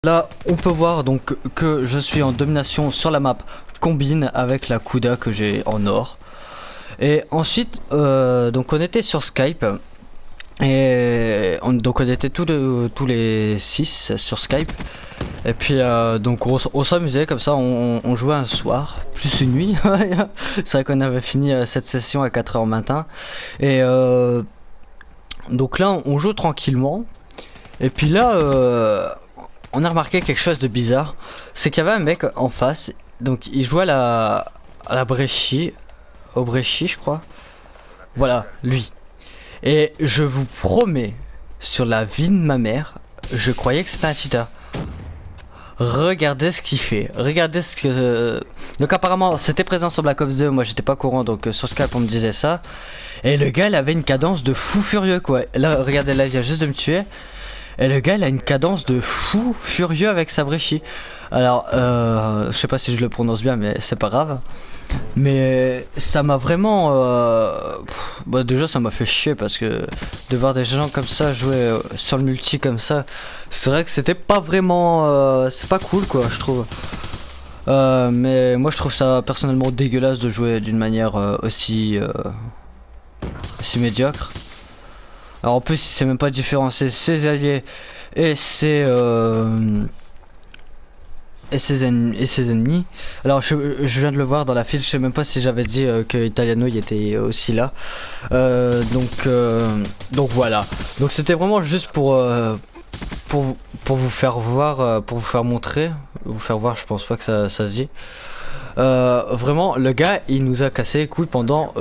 Là, on peut voir donc que je suis en domination sur la map combine avec la Kuda que j'ai en or. Et ensuite, donc on était sur Skype. Donc on était tous les 6 sur Skype. Et puis donc on s'amusait comme ça, on jouait un soir, plus une nuit. C'est vrai qu'on avait fini cette session à 4 h matin. Et donc là on joue tranquillement. Et puis là on a remarqué quelque chose de bizarre. C'est qu'il y avait un mec en face. Donc il jouait à la Brecci. Au Brecci je crois. Voilà, lui. Et je vous promets, sur la vie de ma mère, je croyais que c'était un cheater. Regardez ce qu'il fait, regardez ce que... Donc apparemment c'était présent sur Black Ops 2, moi j'étais pas courant donc sur Skype on me disait ça. Et le gars il avait une cadence de fou furieux quoi. Là regardez là il vient juste de me tuer. Et le gars il a une cadence de fou furieux avec sa Brecci. Alors je sais pas si je le prononce bien mais c'est pas grave. Mais ça m'a vraiment... bah déjà ça m'a fait chier parce que de voir des gens comme ça jouer sur le multi comme ça, c'est vrai que c'était pas vraiment... c'est pas cool quoi je trouve. Mais moi je trouve ça personnellement dégueulasse de jouer d'une manière aussi médiocre. Alors en plus c'est même pas différencier ses alliés et ses ennemis. Alors je viens de le voir dans la file, je sais même pas si j'avais dit que Italiano il était aussi là. Donc voilà. Donc c'était vraiment juste pour vous faire voir, pour vous faire montrer, vous faire voir, je pense pas que ça se dit. Vraiment le gars il nous a cassé les couilles pendant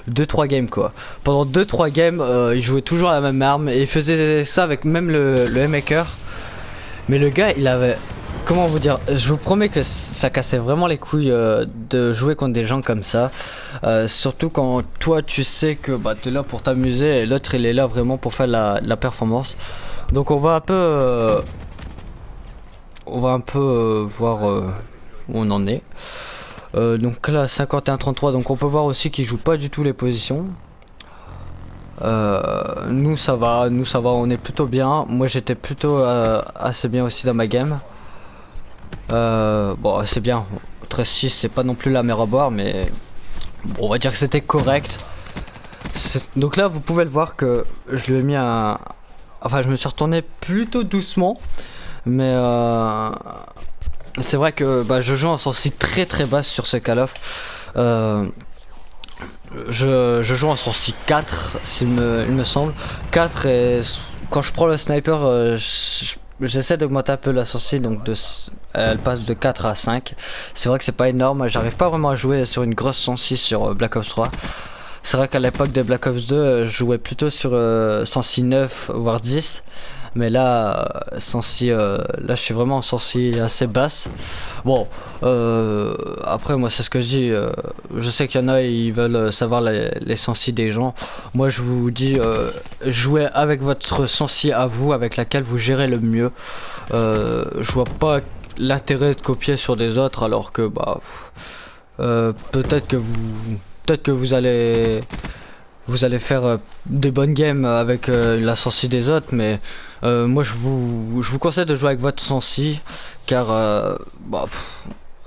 2-3 games quoi. Pendant 2-3 games il jouait toujours à la même arme et il faisait ça avec même le M-Maker. Mais le gars il avait... Comment vous dire, je vous promets que ça cassait vraiment les couilles de jouer contre des gens comme ça. Surtout quand toi tu sais que bah, tu es là pour t'amuser et l'autre il est là vraiment pour faire la performance. Donc on va un peu voir où on en est. Donc là 51-33, donc on peut voir aussi qu'il joue pas du tout les positions. Nous ça va, on est plutôt bien. Moi j'étais plutôt assez bien aussi dans ma game. Bon c'est bien, 13-6 c'est pas non plus la mer à boire mais bon, on va dire que c'était correct. Donc là vous pouvez le voir que je lui ai mis un... Enfin je me suis retourné plutôt doucement. Mais c'est vrai que bah, je joue en sortie très très basse sur ce Call of. Je joue en sortie 4 il me semble. 4 et quand je prends le sniper j'essaie d'augmenter un peu la sortie, donc elle passe de 4 à 5. C'est vrai que c'est pas énorme, j'arrive pas vraiment à jouer sur une grosse sensi sur Black Ops 3. C'est vrai qu'à l'époque de Black Ops 2 je jouais plutôt sur sensi 9 voire 10. Mais là, là je suis vraiment en sensi assez basse. Bon, après moi c'est ce que je dis, je sais qu'il y en a ils veulent savoir les sensi des gens. Moi je vous dis, jouez avec votre sensi à vous, avec laquelle vous gérez le mieux. Je vois pas l'intérêt de copier sur des autres alors que bah peut-être que vous allez faire de bonnes games avec la sensi des autres, mais moi je vous conseille de jouer avec votre sensi car bah,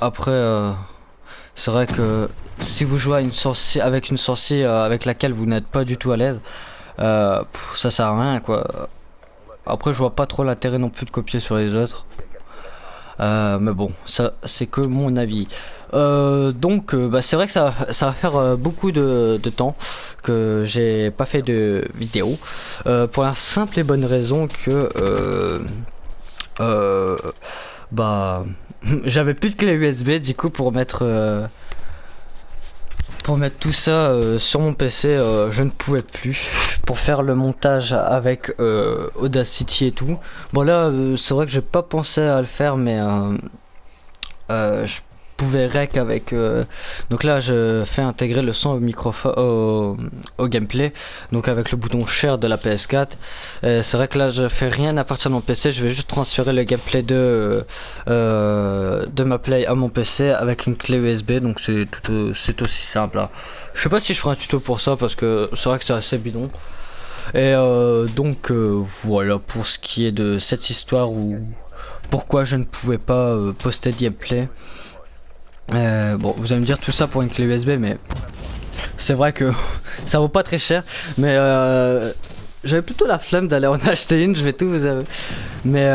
après c'est vrai que si vous jouez à avec une sensi avec laquelle vous n'êtes pas du tout à l'aise, ça sert à rien quoi. Après je vois pas trop l'intérêt non plus de copier sur les autres. Mais bon, ça c'est que mon avis. Donc bah, c'est vrai que ça va faire beaucoup de temps que j'ai pas fait de vidéo pour la simple et bonne raison que bah j'avais plus de clé USB du coup pour mettre tout ça sur mon PC, je ne pouvais plus pour faire le montage avec Audacity et tout. Bon là c'est vrai que j'ai pas pensé à le faire mais je pouvais rec avec donc là je fais intégrer le son au microphone au gameplay, donc avec le bouton share de la PS4. C'est vrai que là je fais rien à partir de mon PC, je vais juste transférer le gameplay de ma play à mon PC avec une clé USB, donc c'est aussi simple hein. Je sais pas si je ferai un tuto pour ça parce que c'est vrai que c'est assez bidon. Et donc voilà pour ce qui est de cette histoire où pourquoi je ne pouvais pas poster de gameplay. Bon, vous allez me dire tout ça pour une clé USB, mais c'est vrai que ça vaut pas très cher. Mais j'avais plutôt la flemme d'aller en acheter une, je vais tout vous avouer. Mais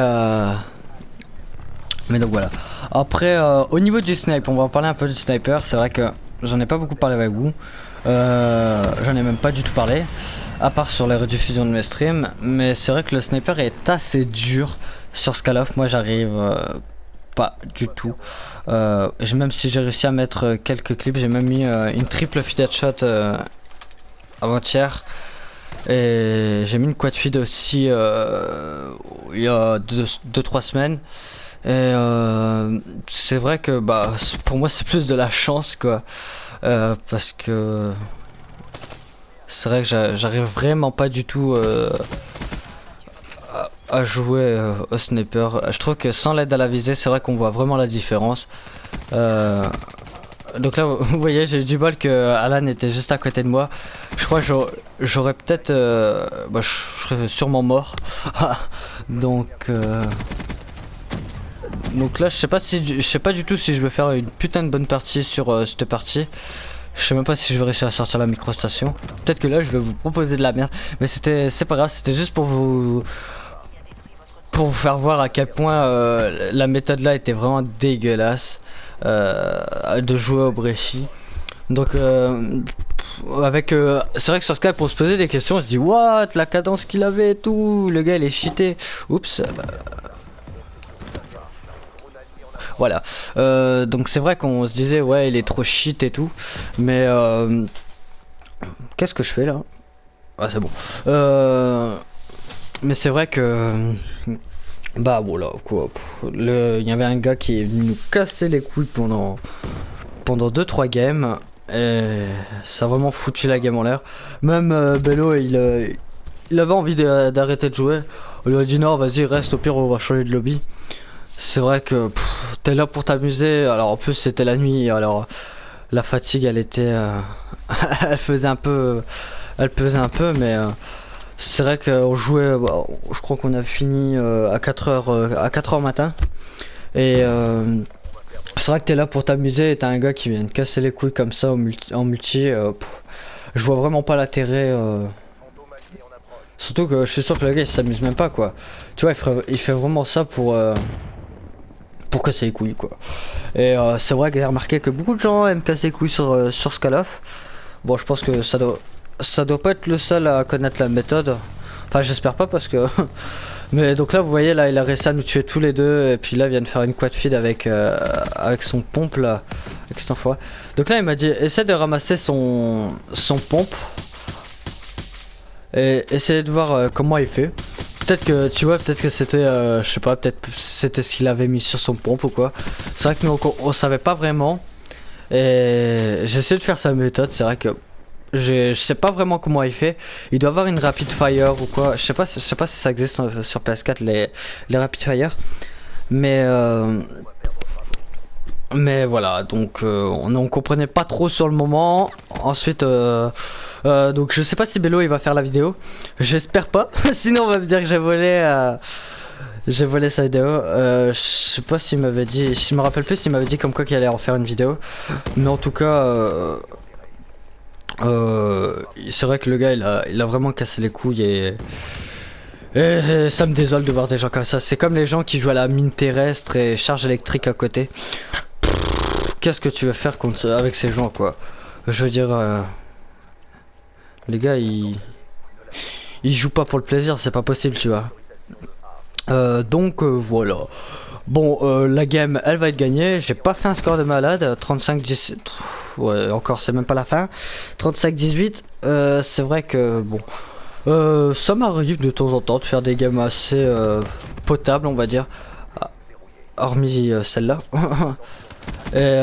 donc voilà. Après, au niveau du snipe, on va en parler un peu du sniper. C'est vrai que j'en ai pas beaucoup parlé avec vous. J'en ai même pas du tout parlé, à part sur les rediffusions de mes streams. Mais c'est vrai que le sniper est assez dur sur Scalof. Moi, j'arrive pas du tout. Même si j'ai réussi à mettre quelques clips, j'ai même mis une triple feed shot avant-hier. Et j'ai mis une quad feed aussi il y a 2-3 semaines. Et c'est vrai que bah pour moi c'est plus de la chance quoi, parce que c'est vrai que j'arrive vraiment pas du tout à jouer au sniper. Je trouve que sans l'aide à la visée c'est vrai qu'on voit vraiment la différence. Donc là vous voyez, j'ai eu du bol que Alan était juste à côté de moi. Je crois que j'aurais peut-être bah, je serais sûrement mort. Donc là je sais pas du tout si je vais faire une putain de bonne partie sur cette partie. Je sais même pas si je vais réussir à sortir la microstation. Peut-être que là je vais vous proposer de la merde, mais c'est pas grave, c'était juste pour vous faire voir à quel point la méthode là était vraiment dégueulasse de jouer au Bréchy. Donc c'est vrai que sur Skype on se posait des questions, on se dit what, la cadence qu'il avait et tout, le gars il est cheaté. Oups. Voilà. Donc c'est vrai qu'on se disait ouais il est trop shit et tout. Mais qu'est-ce que je fais là? Ah c'est bon. Mais c'est vrai que bah voilà quoi. Il y avait un gars qui est venu nous casser les couilles pendant 2-3 games. Et ça a vraiment foutu la game en l'air. Même Bello il avait envie d'arrêter de jouer. On lui a dit non vas-y reste, au pire on va changer de lobby. C'est vrai que t'es là pour t'amuser. Alors en plus c'était la nuit. Alors la fatigue elle était elle pesait un peu, mais c'est vrai qu'on jouait. Bah, je crois qu'on a fini à 4h matin. Et c'est vrai que t'es là pour t'amuser et t'as un gars qui vient de casser les couilles comme ça en multi. Je vois vraiment pas l'intérêt. Surtout que je suis sûr que le gars il s'amuse même pas quoi. Tu vois il fait vraiment ça pour casser les couilles quoi. Et c'est vrai que j'ai remarqué que beaucoup de gens aiment casser les couilles sur Scalof. Bon je pense que ça doit pas être le seul à connaître la méthode. Enfin j'espère pas parce que mais donc là vous voyez là il a réussi à nous tuer tous les deux. Et puis là il vient de faire une quad feed avec son pompe là, avec cet enfoiré. Donc là il m'a dit essaie de ramasser son pompe et essayer de voir comment il fait. Peut-être que tu vois, peut-être que c'était, je sais pas, peut-être c'était ce qu'il avait mis sur son pompe ou quoi. C'est vrai que nous on savait pas vraiment. Et j'essaie de faire sa méthode. C'est vrai que je sais pas vraiment comment il fait. Il doit avoir une rapid fire ou quoi. Je sais pas si ça existe sur PS4 les rapid fire. Mais voilà, donc on comprenait pas trop sur le moment. Ensuite, donc je sais pas si Bello il va faire la vidéo. J'espère pas. Sinon on va me dire que j'ai volé sa vidéo. Je sais pas s'il m'avait dit. Je me rappelle plus s'il m'avait dit comme quoi qu'il allait en faire une vidéo. Mais en tout cas, c'est vrai que le gars il a vraiment cassé les couilles et ça me désole de voir des gens comme ça. C'est comme les gens qui jouent à la mine terrestre et charge électrique à côté. Qu'est-ce que tu veux faire avec ces gens quoi? Je veux dire, les gars ils jouent pas pour le plaisir, c'est pas possible tu vois. Donc voilà. Bon la game elle va être gagnée. J'ai pas fait un score de malade. 35-17. Ouais encore c'est même pas la fin. 35-18. C'est vrai que bon. Ça m'arrive de temps en temps de faire des games assez potables on va dire. Hormis celle-là. Et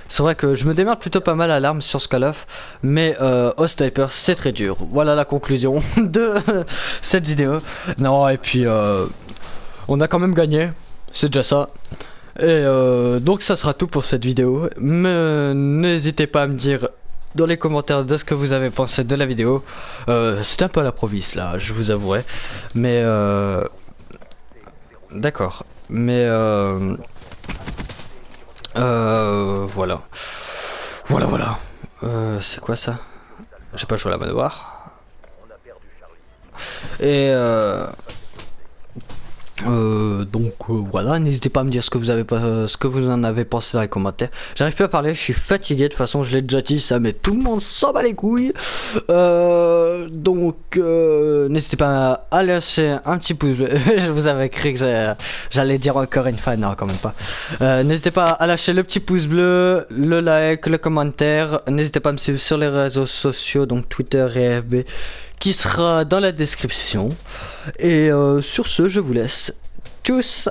c'est vrai que je me démerde plutôt pas mal à l'arme sur Scalof, mais au sniper c'est très dur. Voilà la conclusion de cette vidéo. Non et puis on a quand même gagné, c'est déjà ça. Et donc ça sera tout pour cette vidéo. Mais n'hésitez pas à me dire dans les commentaires de ce que vous avez pensé de la vidéo. C'était un peu à l'improviste là, je vous avouerai. Mais D'accord. Mais voilà. Voilà. C'est quoi ça? J'ai pas joué à la manoir. Et voilà, n'hésitez pas à me dire ce que vous avez pas, ce que vous en avez pensé dans les commentaires. J'arrive plus à parler, je suis fatigué, de toute façon je l'ai déjà dit ça, mais tout le monde s'en bat les couilles. N'hésitez pas à lâcher un petit pouce bleu. Je vous avais cru que j'allais dire encore une fois, non quand même pas. N'hésitez pas à lâcher le petit pouce bleu, le like, le commentaire. N'hésitez pas à me suivre sur les réseaux sociaux, donc Twitter et FB, qui sera dans la description. Et sur ce, je vous laisse. Tchuss!